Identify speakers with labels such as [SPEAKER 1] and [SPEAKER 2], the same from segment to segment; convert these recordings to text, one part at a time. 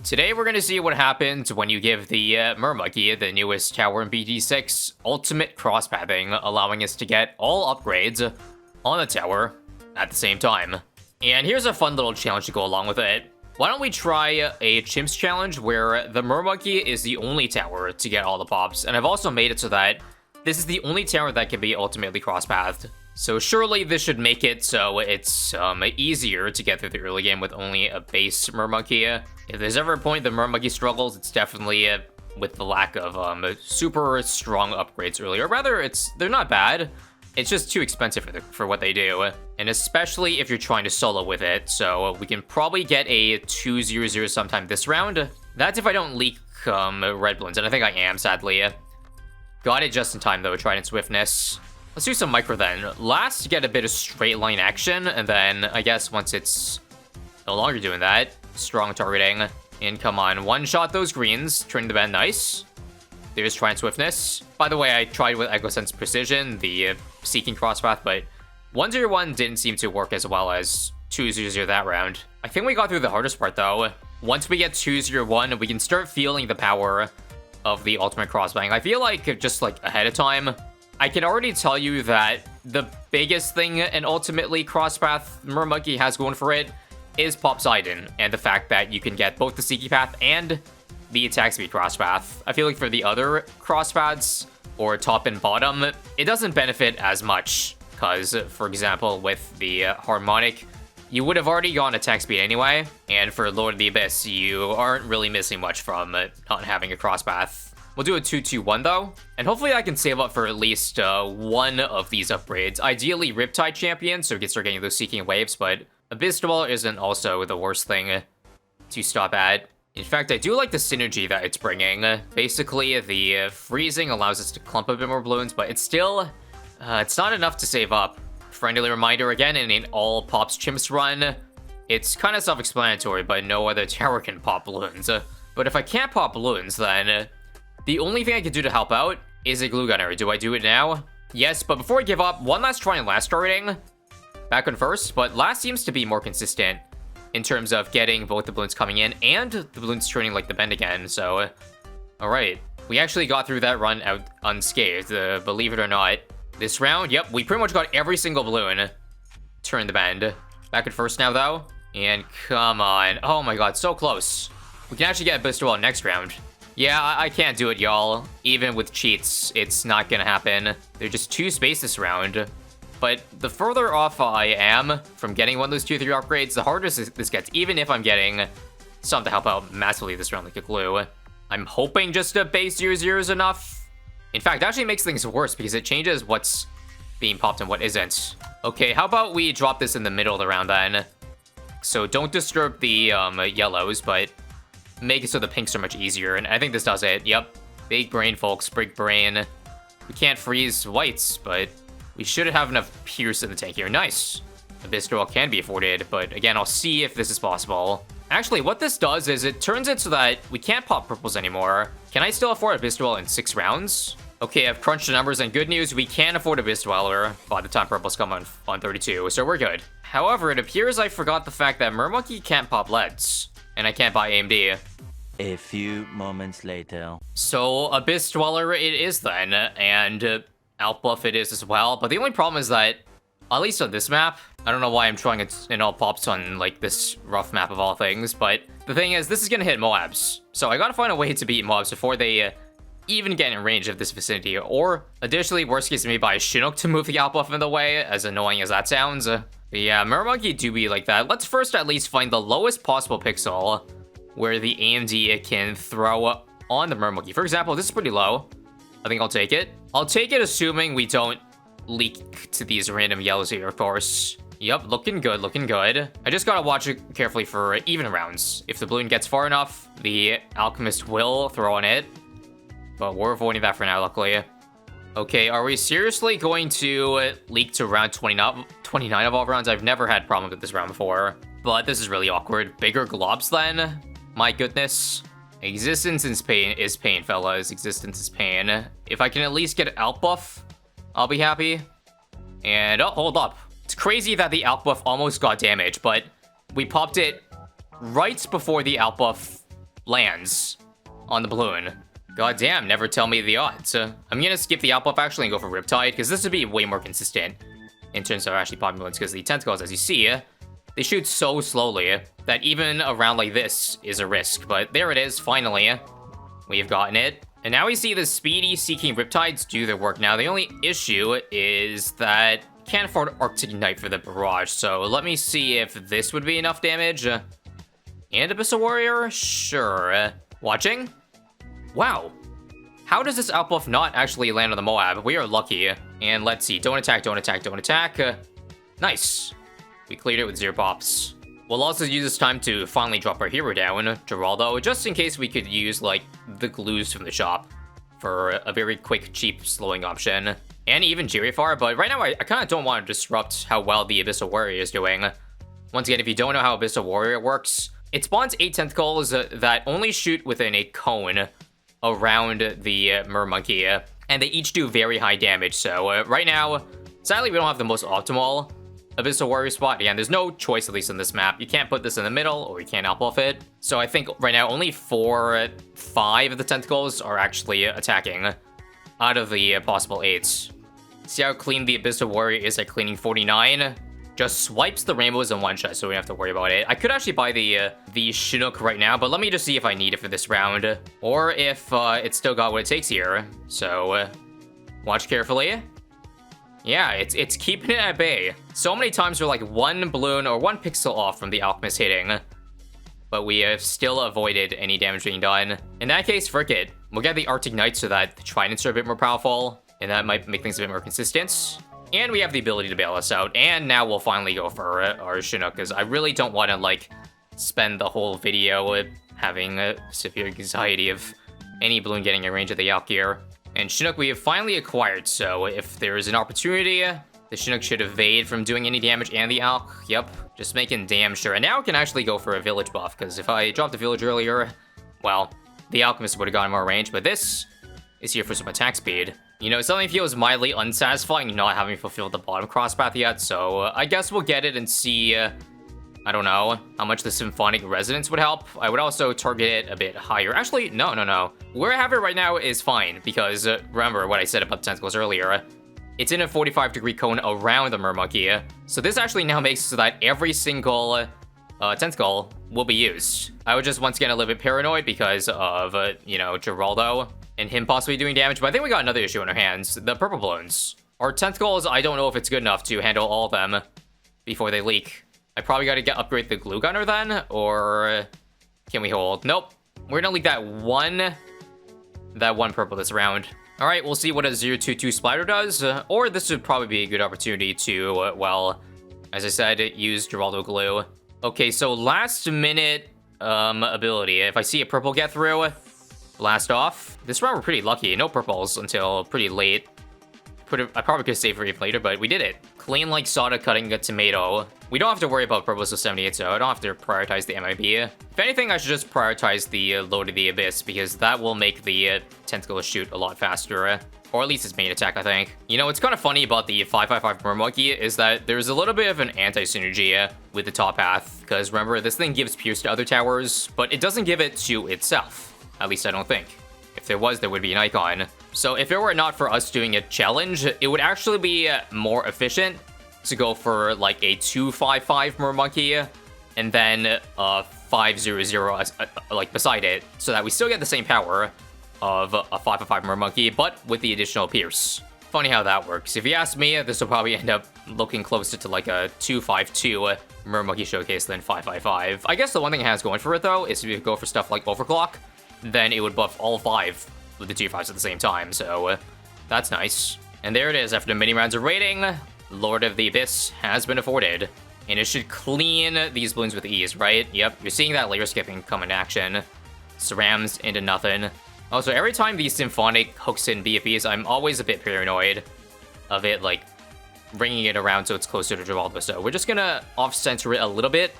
[SPEAKER 1] Today we're going to see what happens when you give the Mermonkey, the newest tower in BT6, ultimate crosspathing, allowing us to get all upgrades on the tower at the same time. And here's a fun little challenge to go along with it. Why don't we try a chimps challenge where the Mermonkey is the only tower to get all the pops, and I've also made it so that this is the only tower that can be ultimately crosspathed. So surely this should make it so it's easier to get through the early game with only a base Mermonkey. If there's ever a point the Mermonkey struggles, it's definitely with the lack of super strong upgrades earlier. Rather, they're not bad. It's just too expensive for what they do, and especially if you're trying to solo with it. So we can probably get a 2-0-0 sometime this round. That's if I don't leak red balloons, and I think I am, sadly. Got it just in time though, Trident Swiftness. Let's do some micro then. Last, get a bit of straight line action, and then I guess once it's no longer doing that, strong targeting. And come on, one-shot those greens, turn the bend, nice. There's Trident Swiftness. By the way, I tried with Echo Sense Precision, the Seeking Crosspath, but 1-0-1 didn't seem to work as well as 2-0-0 that round. I think we got through the hardest part though. Once we get 2-0-1, we can start feeling the power of the ultimate crossbang. I feel like just like ahead of time, I can already tell you that the biggest thing an ultimately crosspath Mermonkey has going for it is Pop Sidon, and the fact that you can get both the Seeking Path and the attack speed crosspath. I feel like for the other crosspaths, or top and bottom, it doesn't benefit as much, because, for example, with the Harmonic, you would have already gone attack speed anyway, and for Lord of the Abyss, you aren't really missing much from not having a crosspath. We'll do a 2-2-1 though, and hopefully I can save up for at least one of these upgrades. Ideally Riptide Champion, so we can start getting those Seeking Waves, but Abyss Dweller isn't also the worst thing to stop at. In fact, I do like the synergy that it's bringing. Basically, the freezing allows us to clump a bit more balloons, but it's still, it's not enough to save up. Friendly reminder again, in an all pops chimps run, it's kind of self-explanatory, but no other tower can pop balloons. But if I can't pop balloons, then the only thing I can do to help out is a glue gunner. Do I do it now? Yes, but before I give up, one last try on last starting. Back on first, but last seems to be more consistent in terms of getting both the balloons coming in and the balloons turning like the bend again, so alright. We actually got through that run out unscathed, believe it or not. This round, yep, we pretty much got every single balloon turn the bend. Back at first now, though, and come on. Oh my god, so close. We can actually get a Booster Wall next round. Yeah, I can't do it, y'all. Even with cheats, it's not gonna happen. They're just too spaced this round. But the further off I am from getting one of those 2-3 upgrades, the harder this gets, even if I'm getting something to help out massively this round like a glue. I'm hoping just a base 0-0 is enough. In fact, it actually makes things worse because it changes what's being popped and what isn't. Okay, how about we drop this in the middle of the round then? So don't disturb the yellows, but make it so the pinks are much easier, and I think this does it. Yep, big brain, folks, big brain. We can't freeze whites, but we should have enough Pierce in the tank here. Nice. Abyss Duel can be afforded, but again, I'll see if this is possible. Actually, what this does is it turns it so that we can't pop purples anymore. Can I still afford Abyss Duel in 6 rounds? Okay, I've crunched the numbers, and good news, we can afford Abyss Dweller by the time purples come on 32, so we're good. However, it appears I forgot the fact that Mermonkey can't pop LEDs, and I can't buy AMD.
[SPEAKER 2] A few moments later.
[SPEAKER 1] So, Abyss Dweller it is then, and Outbuff it is as well, but the only problem is that, at least on this map, I don't know why I'm trying it in all pops on, like, this rough map of all things, but the thing is, this is gonna hit Moabs. So I gotta find a way to beat Moabs before they even get in range of this vicinity, or, additionally, worst case, maybe buy a Chinook to move the Outbuff in the way, as annoying as that sounds. But yeah, Mermonkey do be like that. Let's first at least find the lowest possible pixel where the AMD can throw on the Mermonkey. For example, this is pretty low. I think I'll take it. I'll take it assuming we don't leak to these random yellows here, of course. Yep, looking good, looking good. I just gotta watch it carefully for even rounds. If the balloon gets far enough, the Alchemist will throw on it. But we're avoiding that for now, luckily. Okay, are we seriously going to leak to round 29 of all rounds? I've never had problems with this round before. But this is really awkward. Bigger globs then? My goodness. Existence is pain, fellas. Existence is pain. If I can at least get an outbuff, I'll be happy. And, oh, hold up. It's crazy that the outbuff almost got damaged, but we popped it right before the outbuff lands on the balloon. God damn, never tell me the odds. I'm gonna skip the outbuff actually and go for Riptide, because this would be way more consistent in terms of actually popping balloons, because the tentacles, as you see, they shoot so slowly that even a round like this is a risk. But there it is, finally. We've gotten it. And now we see the speedy Seeking Riptides do their work. Now, the only issue is that can't afford Arctic Ignite for the barrage, so let me see if this would be enough damage. And Abyssal Warrior? Sure. Watching? Wow. How does this outbuff not actually land on the Moab? We are lucky. And let's see. Don't attack, don't attack, don't attack. Nice. We cleared it with 0 pops. We'll also use this time to finally drop our hero down, Geraldo, just in case we could use, like, the glues from the shop for a very quick, cheap slowing option. And even Jirifar, but right now I kind of don't want to disrupt how well the Abyssal Warrior is doing. Once again, if you don't know how Abyssal Warrior works, it spawns 8 tentacles that only shoot within a cone around the Mermonkey, and they each do very high damage. So right now, sadly, we don't have the most optimal Abyssal Warrior spot. Again, there's no choice, at least on this map. You can't put this in the middle, or you can't outbuff it. So I think right now only 5 of the tentacles are actually attacking out of the possible 8. See how clean the Abyssal Warrior is at cleaning 49? Just swipes the rainbows in one shot, so we don't have to worry about it. I could actually buy the Chinook right now, but let me just see if I need it for this round, or if it's still got what it takes here. So watch carefully. Yeah, it's keeping it at bay. So many times we're like 1 balloon or 1 pixel off from the Alchemist hitting, but we have still avoided any damage being done. In that case, frick it. We'll get the Arctic Knight so that the Tridents are a bit more powerful, and that might make things a bit more consistent. And we have the ability to bail us out, and now we'll finally go for our Chinook, because I really don't want to, like, spend the whole video having a severe anxiety of any balloon getting in range of the Alk here. And Chinook we have finally acquired, so if there is an opportunity, the Chinook should evade from doing any damage, and the Alk, yep, just making damn sure. And now I can actually go for a village buff, because if I dropped the village earlier, well, the Alchemist would have gotten more range, but this is here for some attack speed. You know, something feels mildly unsatisfying not having fulfilled the bottom crosspath yet, so I guess we'll get it and see, I don't know, how much the Symphonic Resonance would help. I would also target it a bit higher. Actually, no. Where I have it right now is fine, because remember what I said about tentacles earlier. It's in a 45-degree cone around the Mermonkey, so this actually now makes it so that every single tentacle will be used. I would just once again a little bit paranoid because of, you know, Geraldo and him possibly doing damage, but I think we got another issue on our hands, the purple balloons. Our tentacles, I don't know if it's good enough to handle all of them before they leak. I probably gotta upgrade the glue gunner then, or can we hold? Nope, we're gonna leak that one purple this round. All right, we'll see what a 022 splatter does, or this would probably be a good opportunity to, well, as I said, use Geraldo glue. Okay, so last minute ability. If I see a purple get through, blast off. This round we're pretty lucky. No purples until pretty late. I probably could save for even later, but we did it. Clean like soda cutting a tomato. We don't have to worry about purples of 78, so I don't have to prioritize the MIB. If anything, I should just prioritize the Lord of the Abyss, because that will make the tentacle shoot a lot faster. Or at least its main attack, I think. You know, what's kind of funny about the 555 Mermonkey is that there's a little bit of an anti-synergy with the top path, because remember, this thing gives Pierce to other towers, but it doesn't give it to itself. At least I don't think. If there was, there would be an icon. So if it were not for us doing a challenge, it would actually be more efficient to go for like a 255 Mermonkey and then 500 like beside it, so that we still get the same power of a 555 Mermonkey, but with the additional Pierce. Funny how that works. If you ask me, this will probably end up looking closer to like a 252 Mermonkey showcase than 555. I guess the one thing it has going for it though is if you go for stuff like Overclock, then it would buff all 5 with the 2-5s at the same time, so that's nice. And there it is, after many rounds of raiding, Lord of the Abyss has been afforded. And it should clean these balloons with ease, right? Yep, you're seeing that layer skipping come in action. Cerams into nothing. Also, every time the Symphonic hooks in BFBs, I'm always a bit paranoid of it, like, bringing it around so it's closer to Geraldo. So we're just gonna off-center it a little bit,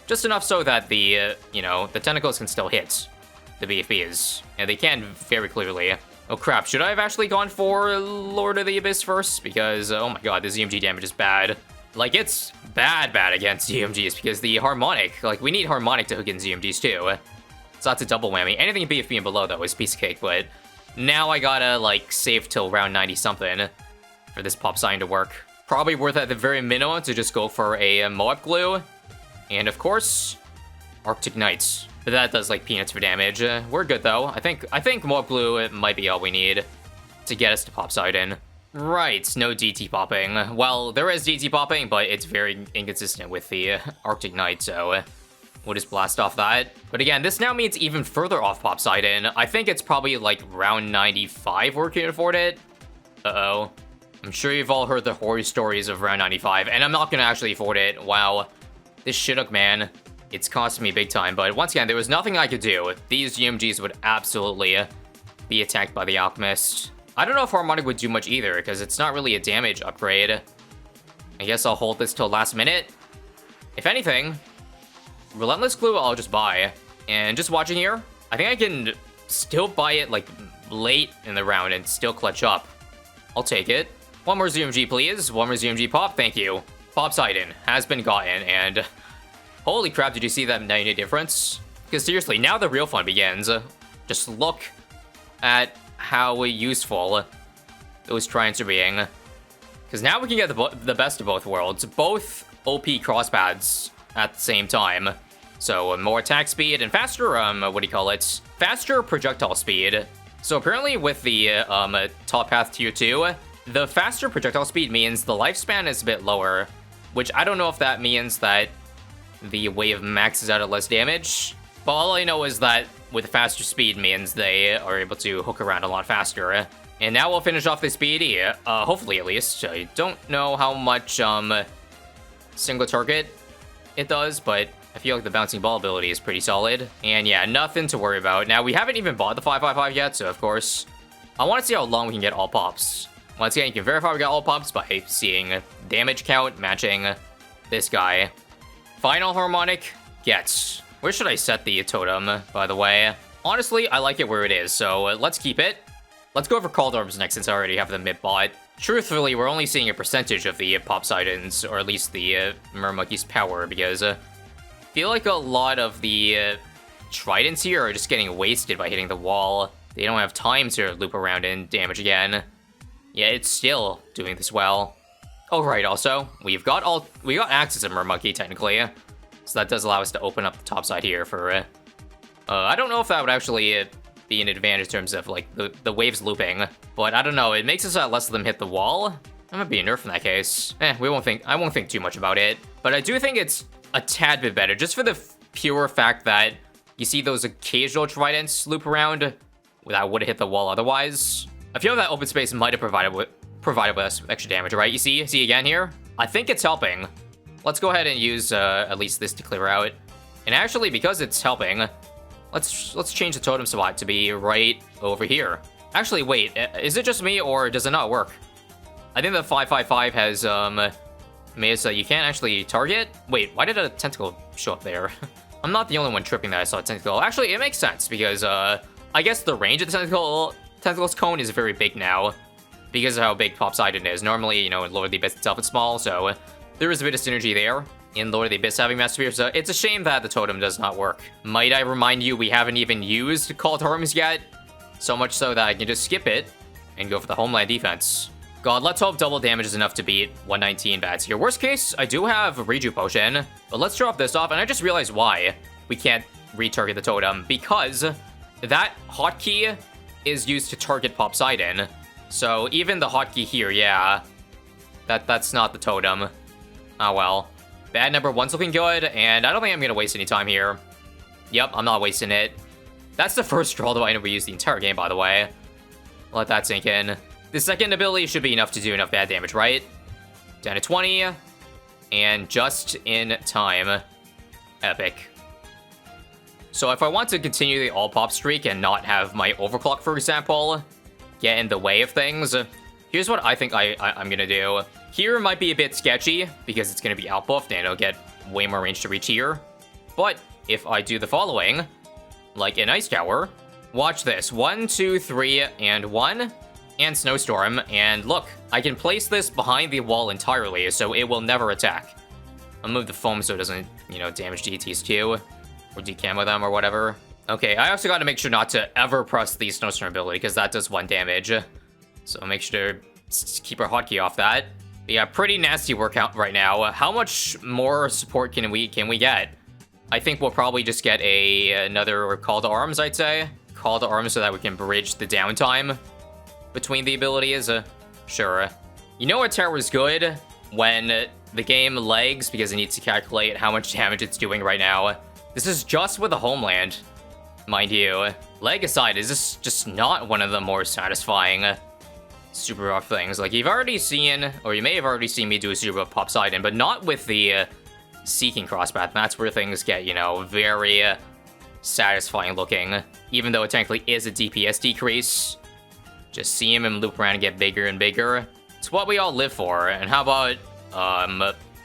[SPEAKER 1] just enough so that the, you know, the tentacles can still hit the BFBs, and they can very clearly. Oh crap, should I have actually gone for Lord of the Abyss first? Because, oh my god, the ZMG damage is bad. Like, it's bad against ZMGs, because the Harmonic, like, we need Harmonic to hook in ZMGs too. So that's a double whammy. Anything in BFB and below, though, is piece of cake, but now I gotta, like, save till round 90-something for this pop sign to work. Probably worth at the very minimum to just go for a Moab Glue. And, of course, Arctic Knights. But that does, like, peanuts for damage. We're good, though. I think Moab Glue might be all we need to get us to pop side in. Right, no DT popping. Well, there is DT popping, but it's very inconsistent with the Arctic Knight, so we'll just blast off that. But again, this now means even further off pop side in. I think it's probably, like, round 95 where we can afford it. Uh-oh. I'm sure you've all heard the horror stories of round 95, and I'm not gonna actually afford it. Wow. This Shidduck, man. It's costing me big time, but once again, there was nothing I could do. These UMGs would absolutely be attacked by the Alchemist. I don't know if Harmonic would do much either, because it's not really a damage upgrade. I guess I'll hold this till last minute. If anything, Relentless Glue I'll just buy. And just watching here, I think I can still buy it, like, late in the round and still clutch up. I'll take it. One more ZMG, please. One more ZMG pop, thank you. Pop side in has been gotten, and holy crap, did you see that 90 difference? Because seriously, now the real fun begins. Just look at how useful those Triumphs are being. Because now we can get the best of both worlds. Both OP crosspaths at the same time. So more attack speed and faster, what do you call it? Faster projectile speed. So apparently with the top path tier 2, the faster projectile speed means the lifespan is a bit lower. Which I don't know if that means that the wave maxes out at less damage. But all I know is that with faster speed means they are able to hook around a lot faster. And now we'll finish off this BD, hopefully at least. I don't know how much single target it does, but I feel like the bouncing ball ability is pretty solid. And yeah, nothing to worry about. Now, we haven't even bought the 555 yet, so of course, I want to see how long we can get all pops. Once again, you can verify we got all pops by seeing damage count matching this guy. Final Harmonic gets. Where should I set the totem, by the way? Honestly, I like it where it is, so let's keep it. Let's go for Called Orbs next since I already have the mid bot. Truthfully, we're only seeing a percentage of the pop Sidons, or at least the Mermonkey's power, because I feel like a lot of the Tridents here are just getting wasted by hitting the wall. They don't have time to loop around and damage again. Yeah, it's still doing this well. Oh, right, also, we got access to Mermonkey, technically. So that does allow us to open up the top side here for, I don't know if that would actually be an advantage in terms of, like, the waves looping. But I don't know, it makes us less of them hit the wall. That might be a nerf in that case. I won't think too much about it. But I do think it's a tad bit better, just for the pure fact that you see those occasional Tridents loop around that would have hit the wall otherwise. I feel that open space might have provided us extra damage, right? You see again here? I think it's helping. Let's go ahead and use at least this to clear out. And actually, because it's helping, let's change the totem spot to be right over here. Actually, wait, is it just me or does it not work? I think the 555 has made it so you can't actually target. Wait, why did a tentacle show up there? I'm not the only one tripping that I saw a tentacle. Actually, it makes sense because I guess the range of the tentacle's cone is very big now because of how big Pop Sidon is. Normally, you know, in Lord of the Abyss itself it's small, so there is a bit of synergy there in Lord of the Abyss having Master Spear, so it's a shame that the totem does not work. Might I remind you, we haven't even used Call to Arms yet, so much so that I can just skip it and go for the Homeland defense. God, let's hope double damage is enough to beat 119 bats here. Worst case, I do have a Reju Potion, but let's drop this off, and I just realized why we can't retarget the totem, because that hotkey is used to target Pop Sidon. So even the hotkey here, yeah, that's not the totem. Oh well. Bad number one's looking good, and I don't think I'm gonna waste any time here. Yep, I'm not wasting it. That's the first draw I never used the entire game, by the way. Let that sink in. The second ability should be enough to do enough bad damage, right? Down to 20, and just in time. Epic. So if I want to continue the all-pop streak and not have my overclock, for example, get in the way of things, here's what I think I'm gonna do. Here might be a bit sketchy, because it's gonna be outbuffed and it'll get way more range to reach here. But if I do the following, like an Ice Tower, watch this. 1, 2, 3, and 1, and Snowstorm, and look, I can place this behind the wall entirely, so it will never attack. I'll move the foam so it doesn't, you know, damage DTs too. Or decamo them or whatever. Okay, I also got to make sure not to ever press the snowstorm ability, because that does 1 damage. So make sure to keep our hotkey off that. But yeah, pretty nasty workout right now. How much more support can we get? I think we'll probably just get another call to arms, I'd say. Call to arms so that we can bridge the downtime between the abilities. Sure. You know what tower is good? When the game lags because it needs to calculate how much damage it's doing right now. This is just with a homeland, mind you. Lag aside, is this just not one of the more satisfying super rough things? Like, you've already seen, or you may have already seen me do a super pop side in, but not with the seeking crosspath. That's where things get, you know, very satisfying looking. Even though it technically is a DPS decrease. Just see him and loop around and get bigger and bigger. It's what we all live for. And how about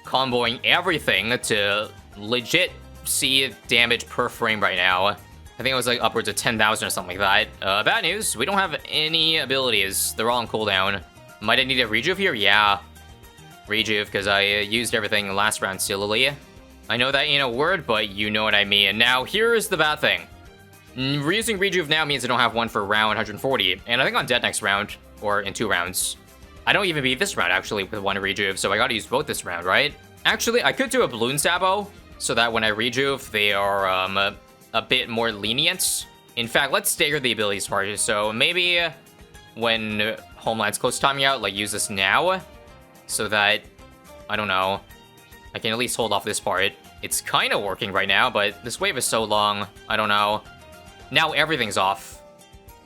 [SPEAKER 1] comboing everything to legit see damage per frame right now. I think it was like upwards of 10,000 or something like that. Bad news, we don't have any abilities. They're all on cooldown. Might I need a rejuve here? Yeah. Rejuve, because I used everything last round silly. I know that ain't a word, but you know what I mean. Now, here's the bad thing. Reusing rejuve now means I don't have one for round 140. And I think I'm dead next round, or in 2 rounds. I don't even beat this round, actually, with 1 rejuve, so I gotta use both this round, right? Actually, I could do a Bloons Sabo, so that when I rejuve, they are a bit more lenient. In fact, let's stagger the abilities part. So maybe when Homeland's close to timing out, like, use this now, so that, I don't know, I can at least hold off this part. It's kind of working right now, but this wave is so long, I don't know. Now everything's off.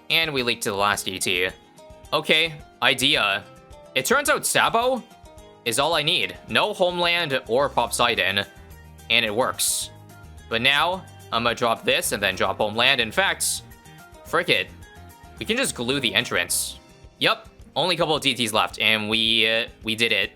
[SPEAKER 1] And we leaked to the last ET. Okay, idea. It turns out Sabo is all I need. No Homeland or Poseidon, and it works. But now, I'm gonna drop this and then drop Homeland. In fact, frick it. We can just glue the entrance. Yup, only a couple of DTs left, and we did it.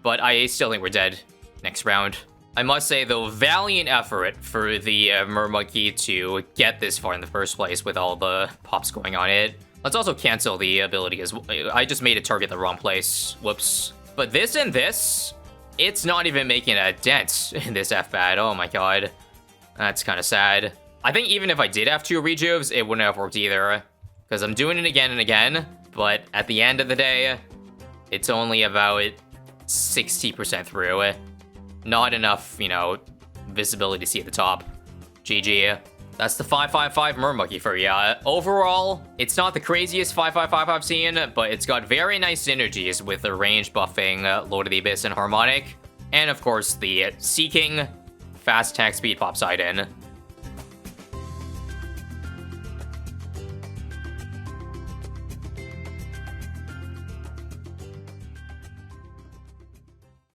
[SPEAKER 1] But I still think we're dead next round. I must say, though, valiant effort for the Mermonkey to get this far in the first place with all the pops going on it. Let's also cancel the ability, because I just made it target the wrong place. Whoops. But this and this, it's not even making a dent in this F-Bad. Oh my god. That's kind of sad. I think even if I did have 2 rejuves, it wouldn't have worked either. Because I'm doing it again and again. But at the end of the day, it's only about 60% through. Not enough, you know, visibility to see at the top. GG. That's the 555 Mermonkey for ya. Overall, it's not the craziest 5555 I've seen, but it's got very nice synergies with the range buffing, Lord of the Abyss, and Harmonic. And of course, the Seeking, fast attack speed Poseidon.